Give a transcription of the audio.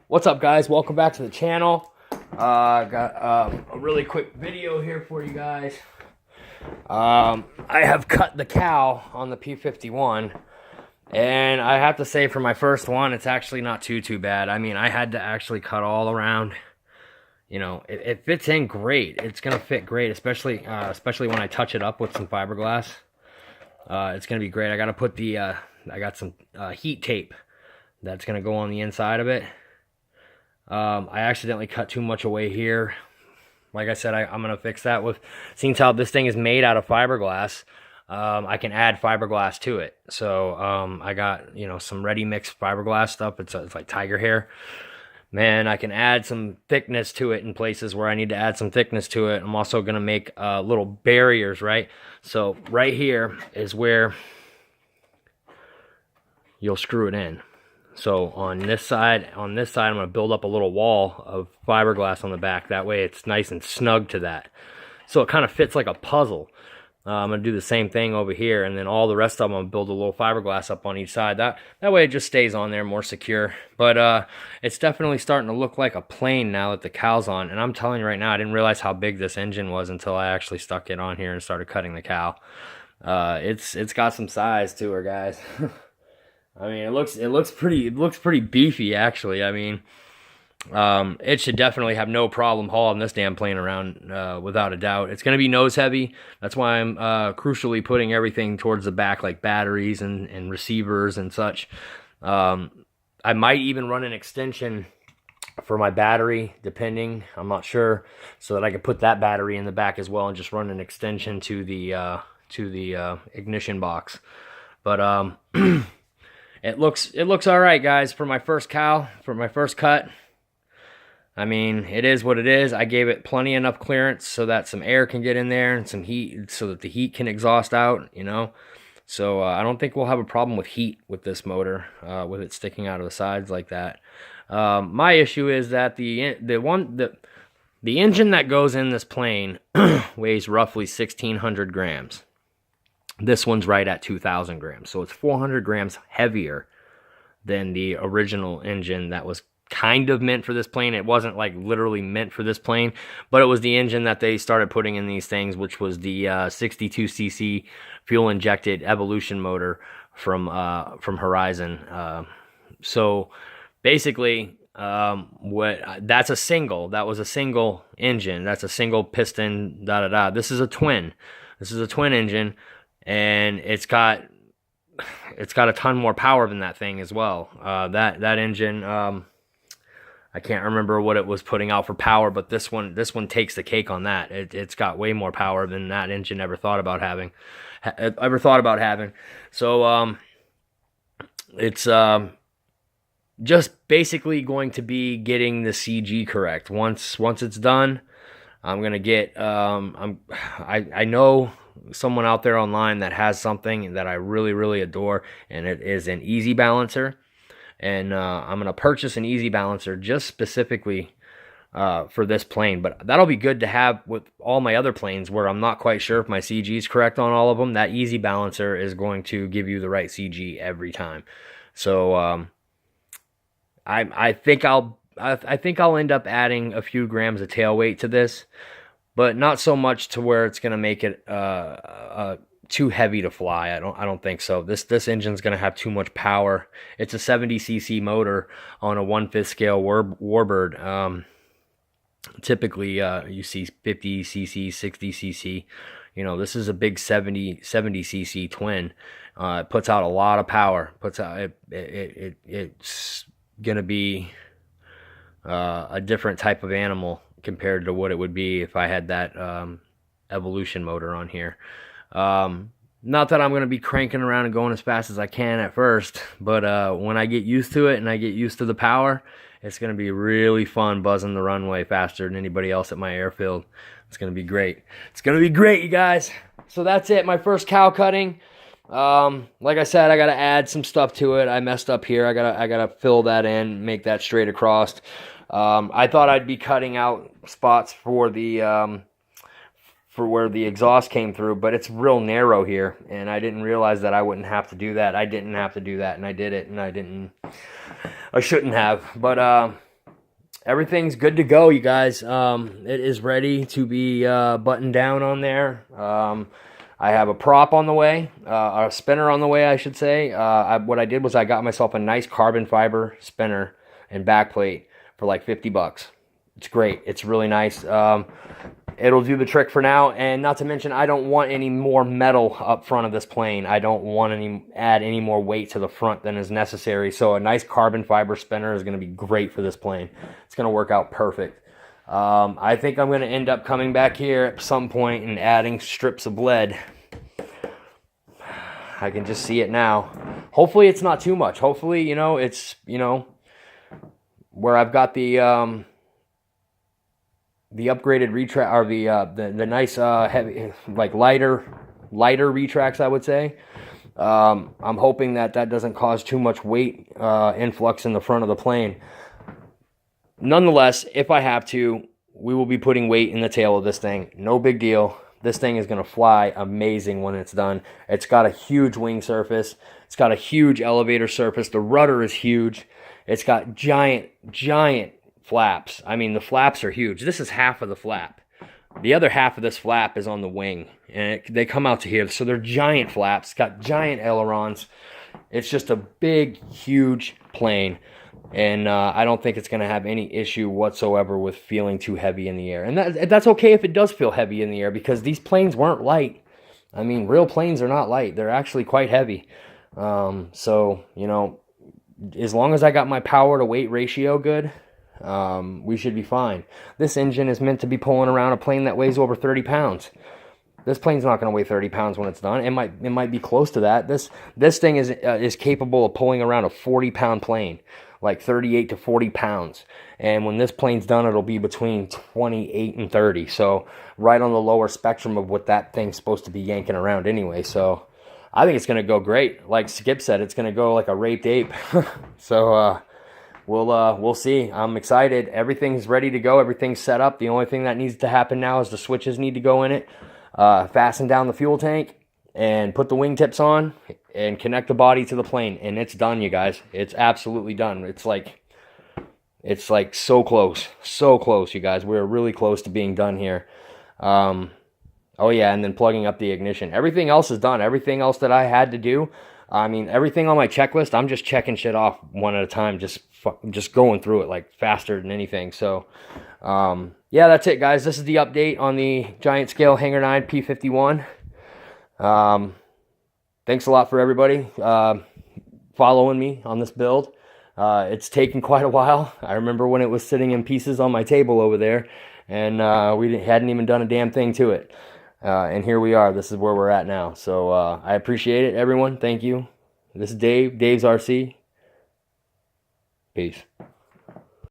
What's up, guys? Welcome back to the channel. Got a really quick video here for you guys. I have cut the cow on the P51, and I have to say for my first one, it's actually not too bad. I mean, I had to actually cut all around. You know, it fits in great. It's gonna fit great, especially when I touch it up with some fiberglass. It's gonna be great. I gotta put the I got some heat tape that's gonna go on the inside of it. I accidentally cut too much away here. Like I said, I'm going to fix that with, seeing how this thing is made out of fiberglass, I can add fiberglass to it. So, I got, you know, some ready mixed fiberglass stuff. It's like tiger hair. Man, I can add some thickness to it in places where I need to add some thickness to it. I'm also going to make little barriers, right? So right here is where you'll screw it in. So on this side, I'm going to build up a little wall of fiberglass on the back. That way it's nice and snug to that. So it kind of fits like a puzzle. I'm going to do the same thing over here, and then all the rest of them, I'm going to build a little fiberglass up on each side. That way it just stays on there more secure. But it's definitely starting to look like a plane now that the cow's on. And I'm telling you right now, I didn't realize how big this engine was until I actually stuck it on here and started cutting the cow. It's got some size to her, guys. I mean, it looks pretty beefy, actually. I mean, it should definitely have no problem hauling this damn plane around, without a doubt. It's going to be nose heavy. That's why I'm crucially putting everything towards the back, like batteries and receivers and such. I might even run an extension for my battery, depending. I'm not sure, so that I can put that battery in the back as well and just run an extension to the ignition box. But It looks all right, guys, for my first cow, for my first cut. I mean, it is what it is. I gave it plenty enough clearance so that some air can get in there and some heat, so that the heat can exhaust out, you know. So I don't think we'll have a problem with heat with this motor, with it sticking out of the sides like that. My issue is that the engine that goes in this plane weighs roughly 1,600 grams. This one's right at 2,000 grams, so it's 400 grams heavier than the original engine that was kind of meant for this plane. It wasn't like literally meant for this plane, but it was the engine that they started putting in these things, which was the 62cc fuel-injected Evolution motor from Horizon. So basically, that was a single engine. That's a single piston. This is a twin. This is a twin engine. And it's got a ton more power than that thing as well. That engine, I can't remember what it was putting out for power, but this one takes the cake on that. It's got way more power than that engine ever thought about having. So it's just basically going to be getting the CG correct. Once it's done, I'm gonna get I know someone out there online that has something that I really adore, and it is an easy balancer. And I'm gonna purchase an easy balancer just specifically for this plane. But that'll be good to have with all my other planes where I'm not quite sure if my CG is correct on all of them. That easy balancer is going to give you the right CG every time. So I think I'll end up adding a few grams of tail weight to this, but not so much to where it's going to make it too heavy to fly. I don't think so. This engine's going to have too much power. It's a 70cc motor on a 1/5 scale warbird. Typically, you see 50cc, 60cc. You know, this is a big 70cc twin. It puts out a lot of power. It's going to be a different type of animal compared to what it would be if I had that Evolution motor on here. Not that I'm going to be cranking around and going as fast as I can at first, but when I get used to it and I get used to the power, it's going to be really fun buzzing the runway faster than anybody else at my airfield. It's going to be great. It's going to be great, you guys. So that's it, my first cow cutting. Like I said, I got to add some stuff to it. I messed up here. I gotta fill that in, make that straight across. I thought I'd be cutting out spots for the for where the exhaust came through, but it's real narrow here, and I didn't realize that I wouldn't have to do that. I didn't have to do that, and I did it, and I shouldn't have. But everything's good to go, you guys. It is ready to be buttoned down on there. I have a prop on the way, a spinner on the way, I should say. What I did was I got myself a nice carbon fiber spinner and backplate for like 50 bucks. It's great. It's really nice. It'll do the trick for now, and not to mention, I don't want any more metal up front of this plane. I don't want to add any more weight to the front than is necessary, so a nice carbon fiber spinner is going to be great for this plane. It's going to work out perfect. I think I'm going to end up coming back here at some point and adding strips of lead. I can just see it now. Hopefully it's not too much. Hopefully, it's, where I've got the upgraded retract, or the nice heavy, like lighter retracts, I would say. I'm hoping that doesn't cause too much weight influx in the front of the plane. Nonetheless, if I have to, we will be putting weight in the tail of this thing. No big deal. This thing is going to fly amazing when it's done. It's got a huge wing surface. It's got a huge elevator surface. The rudder is huge. It's got giant flaps. I mean, the flaps are huge. This is half of the flap. The other half of this flap is on the wing, and they come out to here. So they're giant flaps. It's got giant ailerons. It's just a big, huge plane, and I don't think it's going to have any issue whatsoever with feeling too heavy in the air. And that's okay if it does feel heavy in the air, because these planes weren't light. I mean, real planes are not light. They're actually quite heavy. So, as long as I got my power to weight ratio good, we should be fine. This engine is meant to be pulling around a plane that weighs over 30 pounds. This plane's not going to weigh 30 pounds when it's done. It might be close to that. This thing is capable of pulling around a 40-pound plane, like 38 to 40 pounds. And when this plane's done, it'll be between 28 and 30. So right on the lower spectrum of what that thing's supposed to be yanking around anyway. So I think it's going to go great. Like Skip said, it's going to go like a raped ape. So we'll see. I'm excited. Everything's ready to go. Everything's set up. The only thing that needs to happen now is the switches need to go in it. Fasten down the fuel tank and put the wingtips on and connect the body to the plane, and it's done, you guys. It's absolutely done. It's like so close, you guys. We're really close to being done here. Oh yeah, and then plugging up the ignition. Everything else is done. Everything else that I had to do, I mean, everything on my checklist, I'm just checking shit off one at a time, just going through it like faster than anything. So yeah, that's it, guys. This is the update on the Giant Scale Hangar 9 P51. Thanks a lot for everybody following me on this build. It's taken quite a while. I remember when it was sitting in pieces on my table over there, and we hadn't even done a damn thing to it. And here we are. This is where we're at now. So I appreciate it, everyone. Thank you. This is Dave. Dave's RC. Peace.